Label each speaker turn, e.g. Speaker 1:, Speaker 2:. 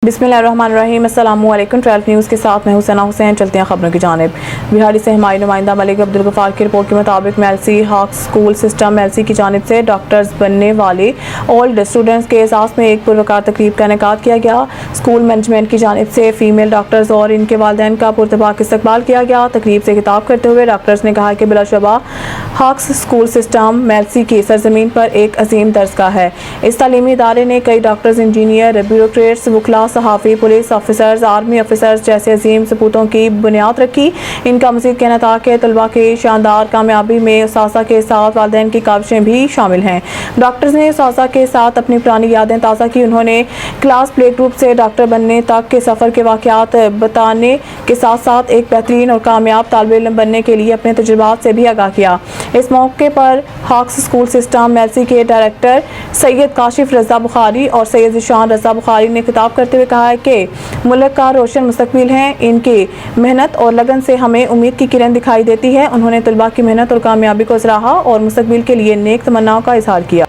Speaker 1: बिस्मिल्लाहिर्रहमानिर्रहीम। अस्सलामु अलैकुम। 12 न्यूज़ के साथ मैं हुसैना हुसैन। चलते हैं खबरों की जानिब। बिहारी से हमारी नुमाइंदा मलिक अब्दुल गफ्फार की रिपोर्ट के मुताबिक मेल्सी हॉक्स स्कूल सिस्टम मेल्सी की जानिब से डॉक्टर्स बनने वाले ओल्ड स्टूडेंट्स के एहसास में एक पुरवकार तकरीब का इनेकाद किया गया। स्कूल मैनेजमेंट की जानिब से फीमेल डॉक्टर्स और इनके वालिदैन का पुरतबाक इस्तकबाल किया गया। तकरीब से खिताब करते हुए डॉक्टर्स ने कहा कि बिलाशुबा हॉक्स स्कूल सिस्टम मेल्सी की सरजमीन पर एक अजीम दर्जगाह है। इस तालीमी इदारे ने कई डॉक्टर्स, इंजीनियर, ब्यूरोक्रेट्स, वकला, सहाफ़ी, पुलिस ऑफिसर्स, आर्मी ऑफिसर्स जैसे अजीम सपूतों की बुनियाद रखी। इनका मज़ीद कहना था कि तलबा की शानदार कामयाबी में उस्ताज़ा के साथ वालिदैन की काविशें भी शामिल हैं। डॉक्टर्स ने उस्ताज़ा के साथ अपनी पुरानी यादें ताज़ा की। उन्होंने क्लास प्ले ग्रुप से डॉक्टर बनने तक के सफ़र के वाक़यात बताने के साथ साथ एक बेहतरीन और कामयाब तालिब इल्म बनने के लिए अपने तजुर्बात से भी आगाह किया। इस मौके पर हॉक्स स्कूल सिस्टम मेल्सी के डायरेक्टर सैयद काशिफ रज़ा बुखारी और सैयद ज़ीशान रज़ा बुखारी ने खिताब करते हुए कहा है कि मुल्क का रोशन मुस्तकबिल है। इनकी मेहनत और लगन से हमें उम्मीद की किरण दिखाई देती है। उन्होंने तलबा की मेहनत और कामयाबी को सराहा और मुस्तकबिल के लिए नेक तमन्नाओं का इजहार किया।